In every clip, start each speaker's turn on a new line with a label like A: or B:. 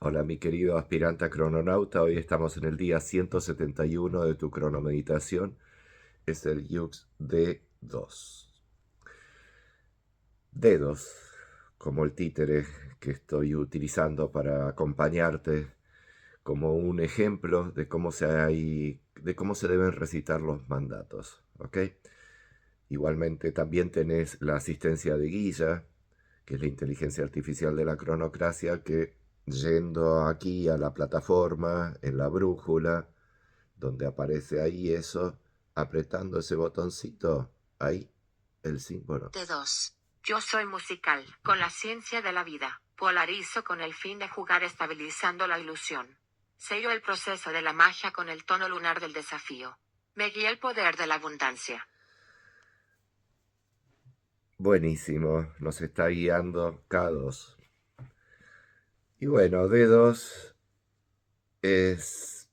A: Hola, mi querido aspirante a crononauta. Hoy estamos en el día 171 de tu cronomeditación. Es el Yux D2. Dedos, como el títere que estoy utilizando para acompañarte como un ejemplo de cómo se deben recitar los mandatos. ¿Ok? Igualmente también tenés la asistencia de Guilla, que es la inteligencia artificial de la cronocracia, que yendo aquí a la plataforma, en la brújula, donde aparece ahí eso, apretando ese botoncito, ahí, el símbolo.
B: T2. Yo soy musical, con la ciencia de la vida. Polarizo con el fin de jugar estabilizando la ilusión. Sello el proceso de la magia con el tono lunar del desafío. Me guía el poder de la abundancia.
A: Buenísimo, nos está guiando K2. Y bueno, D2 es,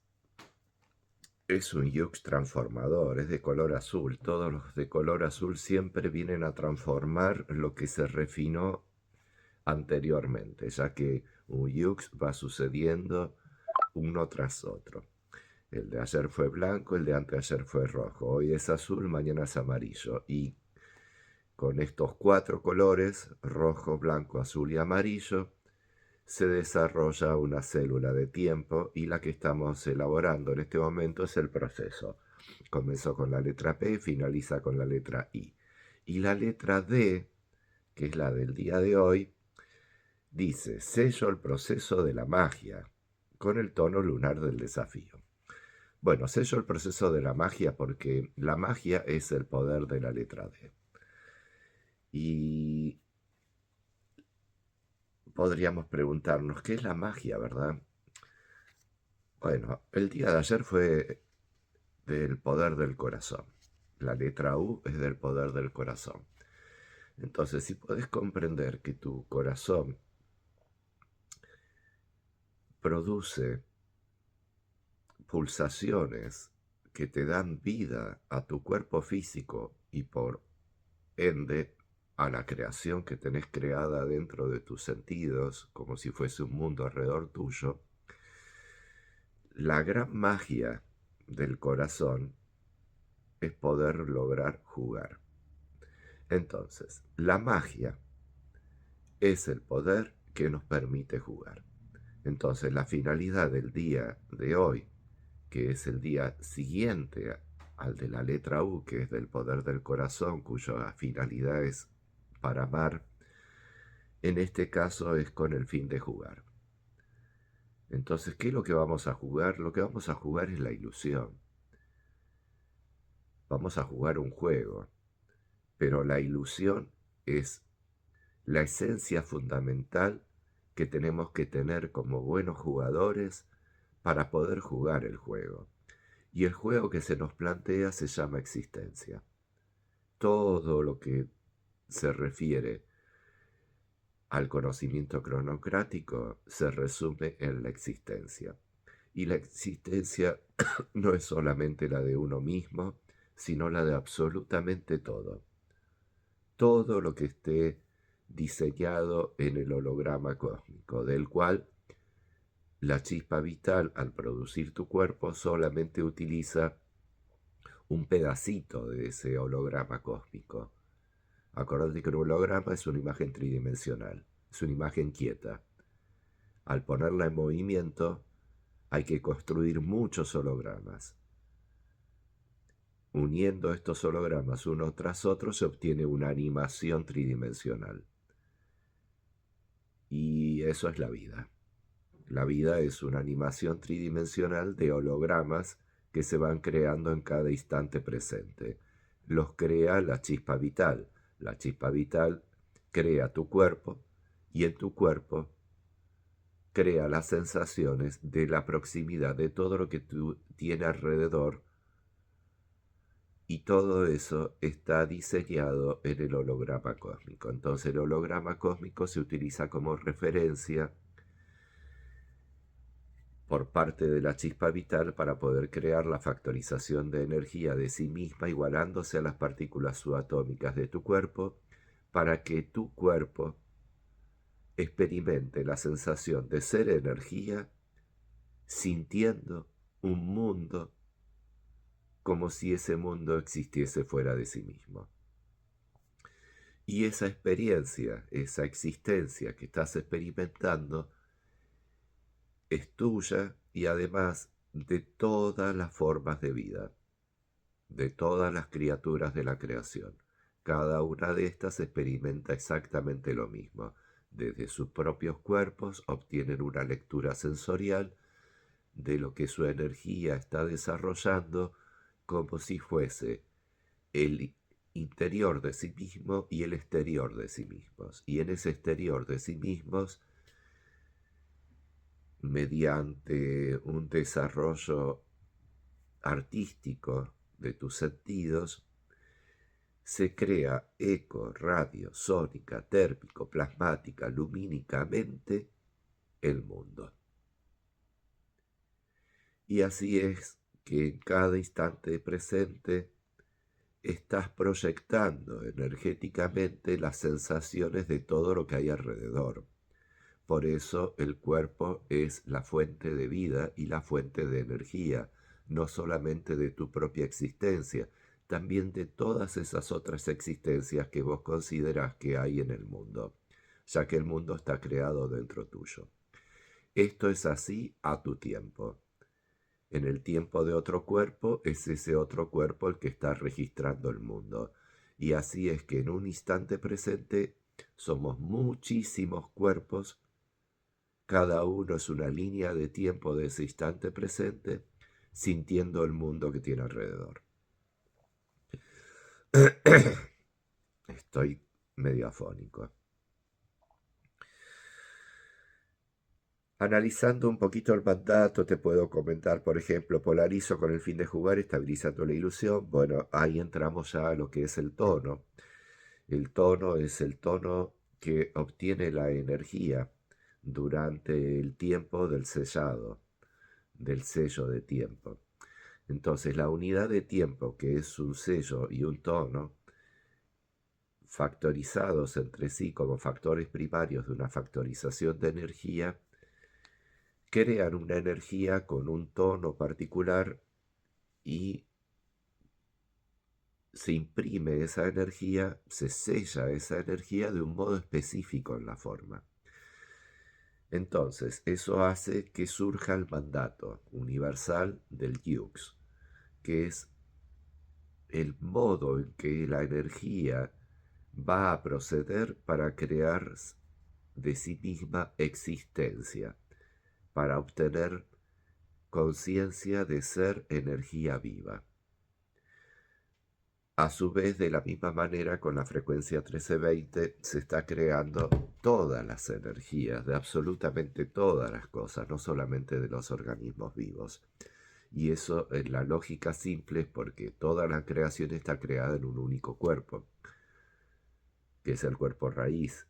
A: es un Yux transformador, es de color azul. Todos los de color azul siempre vienen a transformar lo que se refinó anteriormente, ya que un Yux va sucediendo uno tras otro. El de ayer fue blanco, el de anteayer fue rojo, hoy es azul, mañana es amarillo. Y con estos cuatro colores, rojo, blanco, azul y amarillo, se desarrolla una célula de tiempo y la que estamos elaborando en este momento es el proceso. Comenzó con la letra P y finaliza con la letra I. Y la letra D, que es la del día de hoy, dice, sello el proceso de la magia, con el tono lunar del desafío. Bueno, sello el proceso de la magia porque la magia es el poder de la letra D. Y podríamos preguntarnos, ¿qué es la magia, verdad? Bueno, el día de ayer fue del poder del corazón. La letra U es del poder del corazón. Entonces, si podés comprender que tu corazón produce pulsaciones que te dan vida a tu cuerpo físico y por ende a la creación que tenés creada dentro de tus sentidos, como si fuese un mundo alrededor tuyo, la gran magia del corazón es poder lograr jugar. Entonces, la magia es el poder que nos permite jugar. Entonces, la finalidad del día de hoy, que es el día siguiente al de la letra U, que es del poder del corazón, cuya finalidad es para amar, en este caso es con el fin de jugar. Entonces, ¿qué es lo que vamos a jugar? Lo que vamos a jugar es la ilusión. Vamos a jugar un juego, pero la ilusión es la esencia fundamental que tenemos que tener como buenos jugadores para poder jugar el juego. Y el juego que se nos plantea se llama existencia. Todo lo que se refiere al conocimiento cronocrático se resume en la existencia. Y la existencia no es solamente la de uno mismo, sino la de absolutamente todo. Todo lo que esté diseñado en el holograma cósmico, del cual la chispa vital, al producir tu cuerpo, solamente utiliza un pedacito de ese holograma cósmico. Acordate que un holograma es una imagen tridimensional, es una imagen quieta. Al ponerla en movimiento, hay que construir muchos hologramas. Uniendo estos hologramas uno tras otro se obtiene una animación tridimensional. Y eso es la vida. La vida es una animación tridimensional de hologramas que se van creando en cada instante presente. Los crea la chispa vital. La chispa vital crea tu cuerpo y en tu cuerpo crea las sensaciones de la proximidad de todo lo que tú tienes alrededor y todo eso está diseñado en el holograma cósmico. Entonces el holograma cósmico se utiliza como referencia por parte de la chispa vital para poder crear la factorización de energía de sí misma igualándose a las partículas subatómicas de tu cuerpo para que tu cuerpo experimente la sensación de ser energía, sintiendo un mundo como si ese mundo existiese fuera de sí mismo. Y esa experiencia, esa existencia que estás experimentando, es tuya y además de todas las formas de vida, de todas las criaturas de la creación. Cada una de estas experimenta exactamente lo mismo. Desde sus propios cuerpos obtienen una lectura sensorial de lo que su energía está desarrollando como si fuese el interior de sí mismo y el exterior de sí mismos. Y en ese exterior de sí mismos, mediante un desarrollo artístico de tus sentidos, se crea eco, radio, sónica, térmico, plasmática, lumínicamente el mundo. Y así es que en cada instante presente estás proyectando energéticamente las sensaciones de todo lo que hay alrededor. Por eso el cuerpo es la fuente de vida y la fuente de energía, no solamente de tu propia existencia, también de todas esas otras existencias que vos considerás que hay en el mundo, ya que el mundo está creado dentro tuyo. Esto es así a tu tiempo. En el tiempo de otro cuerpo es ese otro cuerpo el que está registrando el mundo. Y así es que en un instante presente somos muchísimos cuerpos. Cada uno es una línea de tiempo de ese instante presente, sintiendo el mundo que tiene alrededor. Estoy medio afónico. Analizando un poquito el mandato, te puedo comentar, por ejemplo, polarizo con el fin de jugar, estabilizando la ilusión. Bueno, ahí entramos ya a lo que es el tono. El tono es el tono que obtiene la energía durante el tiempo del sellado, del sello de tiempo. Entonces, la unidad de tiempo, que es un sello y un tono, factorizados entre sí como factores primarios de una factorización de energía, crean una energía con un tono particular y se imprime esa energía, se sella esa energía de un modo específico en la forma. Entonces, eso hace que surja el mandato universal del Yux, que es el modo en que la energía va a proceder para crear de sí misma existencia, para obtener conciencia de ser energía viva. A su vez, de la misma manera, con la frecuencia 1320 se está creando todas las energías de absolutamente todas las cosas, no solamente de los organismos vivos. Y eso en la lógica simple es porque toda la creación está creada en un único cuerpo, que es el cuerpo raíz.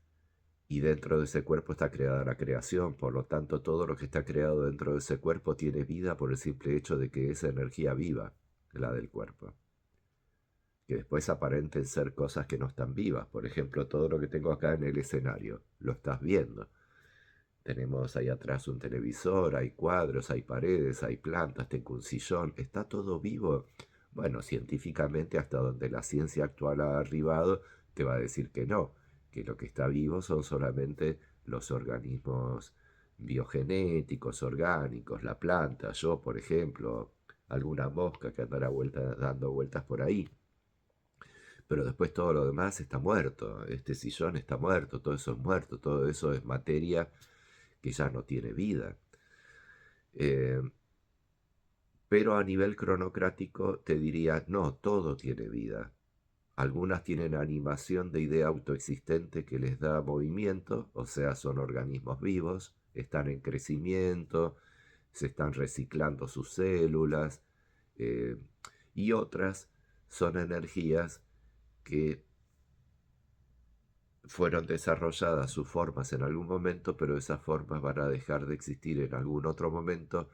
A: Y dentro de ese cuerpo está creada la creación, por lo tanto todo lo que está creado dentro de ese cuerpo tiene vida por el simple hecho de que es energía viva, la del cuerpo. Que después aparenten ser cosas que no están vivas. Por ejemplo, todo lo que tengo acá en el escenario, lo estás viendo. Tenemos ahí atrás un televisor, hay cuadros, hay paredes, hay plantas, tengo un sillón. ¿Está todo vivo? Bueno, científicamente, hasta donde la ciencia actual ha arribado, te va a decir que no, que lo que está vivo son solamente los organismos biogenéticos, orgánicos, la planta, yo, por ejemplo, alguna mosca que andará dando vueltas por ahí. Pero después todo lo demás está muerto, este sillón está muerto, todo eso es muerto, todo eso es materia que ya no tiene vida. Eh, pero a nivel cronocrático te diría, no, todo tiene vida. Algunas tienen animación de idea autoexistente que les da movimiento, o sea, son organismos vivos, están en crecimiento, se están reciclando sus células, eh, y otras son energías que fueron desarrolladas sus formas en algún momento, pero esas formas van a dejar de existir en algún otro momento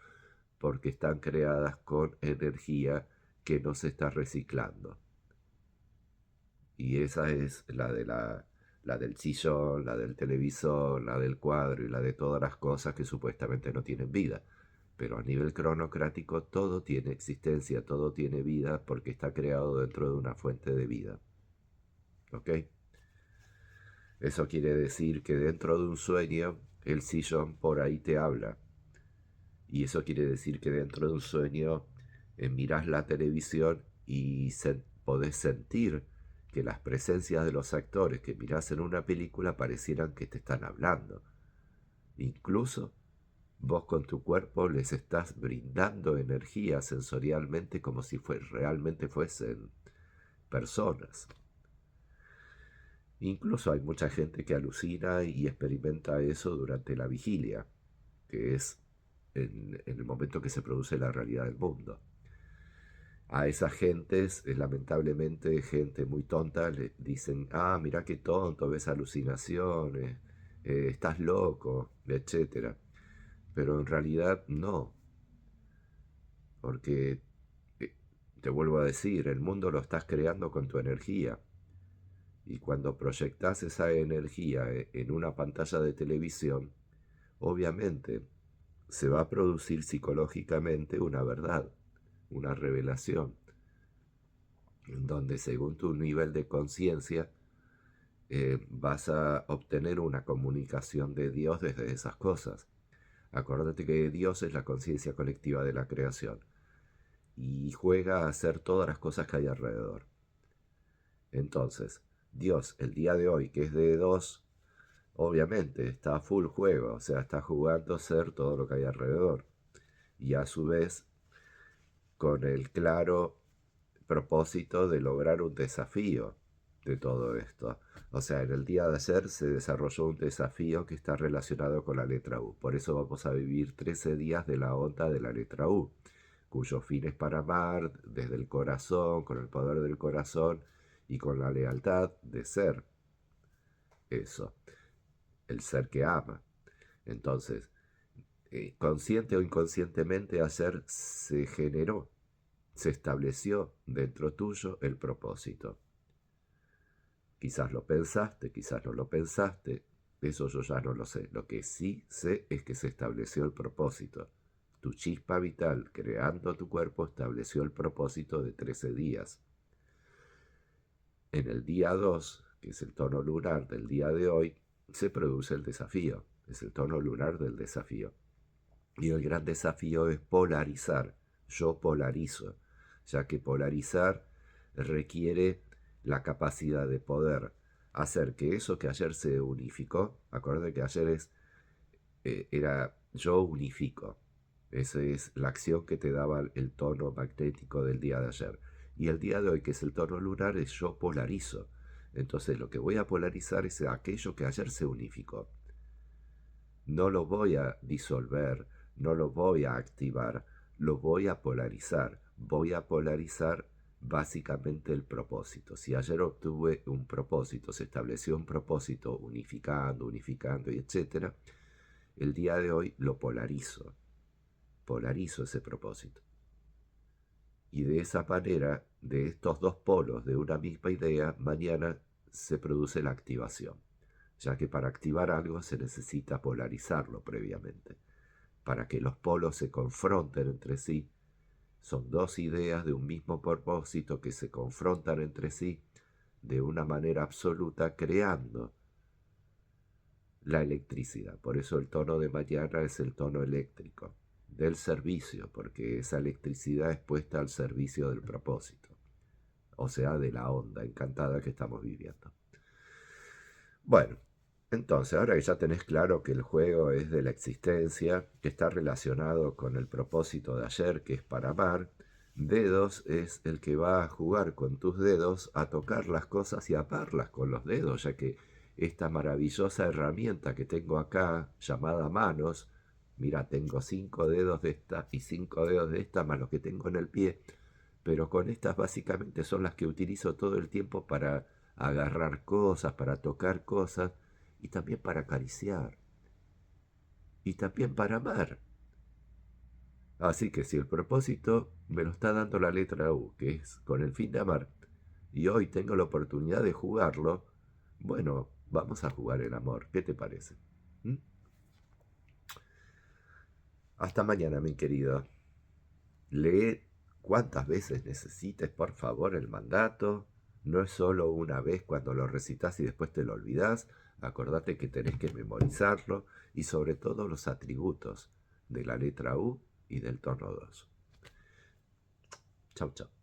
A: porque están creadas con energía que no se está reciclando. Y esa es la de la La del sillón, la del televisor, la del cuadro y la de todas las cosas que supuestamente no tienen vida. Pero a nivel cronocrático todo tiene existencia, todo tiene vida porque está creado dentro de una fuente de vida. ¿Ok? Eso quiere decir que dentro de un sueño el sillón por ahí te habla. Y eso quiere decir que dentro de un sueño mirás la televisión y podés sentir que las presencias de los actores que mirás en una película parecieran que te están hablando. Incluso vos con tu cuerpo les estás brindando energía sensorialmente como si realmente fuesen personas. Incluso hay mucha gente que alucina y experimenta eso durante la vigilia, que es en el momento que se produce la realidad del mundo. A esas gentes, lamentablemente, gente muy tonta, le dicen, ah, mira qué tonto, ves alucinaciones, estás loco, etc. Pero en realidad no, porque te vuelvo a decir, el mundo lo estás creando con tu energía. Y cuando proyectas esa energía en una pantalla de televisión, obviamente se va a producir psicológicamente una verdad, una revelación, en donde según tu nivel de conciencia vas a obtener una comunicación de Dios desde esas cosas. Acuérdate que Dios es la conciencia colectiva de la creación y juega a hacer todas las cosas que hay alrededor. Entonces, Dios, el día de hoy, que es de 2, obviamente está a full juego, o sea, está jugando a ser todo lo que hay alrededor. Y a su vez, con el claro propósito de lograr un desafío de todo esto. O sea, en el día de ayer se desarrolló un desafío que está relacionado con la letra U. Por eso vamos a vivir 13 días de la onda de la letra U, cuyo fin es para amar desde el corazón, con el poder del corazón y con la lealtad de ser eso, el ser que ama. Entonces, consciente o inconscientemente ayer se generó, se estableció dentro tuyo el propósito. Quizás lo pensaste, quizás no lo pensaste, eso yo ya no lo sé. Lo que sí sé es que se estableció el propósito. Tu chispa vital, creando tu cuerpo, estableció el propósito de 13 días. En el día 2, que es el tono lunar del día de hoy, se produce el desafío. Es el tono lunar del desafío. Y el gran desafío es polarizar. Yo polarizo, ya que polarizar requiere la capacidad de poder hacer que eso que ayer se unificó, acuérdate que ayer era yo unifico. Esa es la acción que te daba el tono magnético del día de ayer. Y el día de hoy, que es el tono lunar, es yo polarizo. Entonces lo que voy a polarizar es aquello que ayer se unificó. No lo voy a disolver, no lo voy a activar, lo voy a polarizar. Voy a polarizar básicamente el propósito. Si ayer obtuve un propósito, se estableció un propósito unificando y etcétera, el día de hoy lo polarizo ese propósito. Y de esa manera, de estos dos polos de una misma idea, mañana se produce la activación, ya que para activar algo se necesita polarizarlo previamente. Para que los polos se confronten entre sí, son dos ideas de un mismo propósito que se confrontan entre sí de una manera absoluta, creando la electricidad. Por eso el tono de mañana es el tono eléctrico del servicio, porque esa electricidad es puesta al servicio del propósito, o sea, de la onda encantada que estamos viviendo. Bueno, entonces ahora que ya tenés claro que el juego es de la existencia, que está relacionado con el propósito de ayer, que es para amar, Dedos es el que va a jugar con tus dedos a tocar las cosas y a amarlas con los dedos, ya que esta maravillosa herramienta que tengo acá, llamada manos, mira, tengo 5 dedos de esta y 5 dedos de esta, más los que tengo en el pie, pero con estas básicamente son las que utilizo todo el tiempo para agarrar cosas, para tocar cosas, y también para acariciar, y también para amar. Así que si el propósito me lo está dando la letra U, que es con el fin de amar, y hoy tengo la oportunidad de jugarlo, bueno, vamos a jugar el amor. ¿Qué te parece? ¿Mm? Hasta mañana, mi querido. Lee cuantas veces necesites, por favor, el mandato. No es solo una vez cuando lo recitas y después te lo olvidás. Acordate que tenés que memorizarlo y sobre todo los atributos de la letra U y del tono 2. Chau, chau.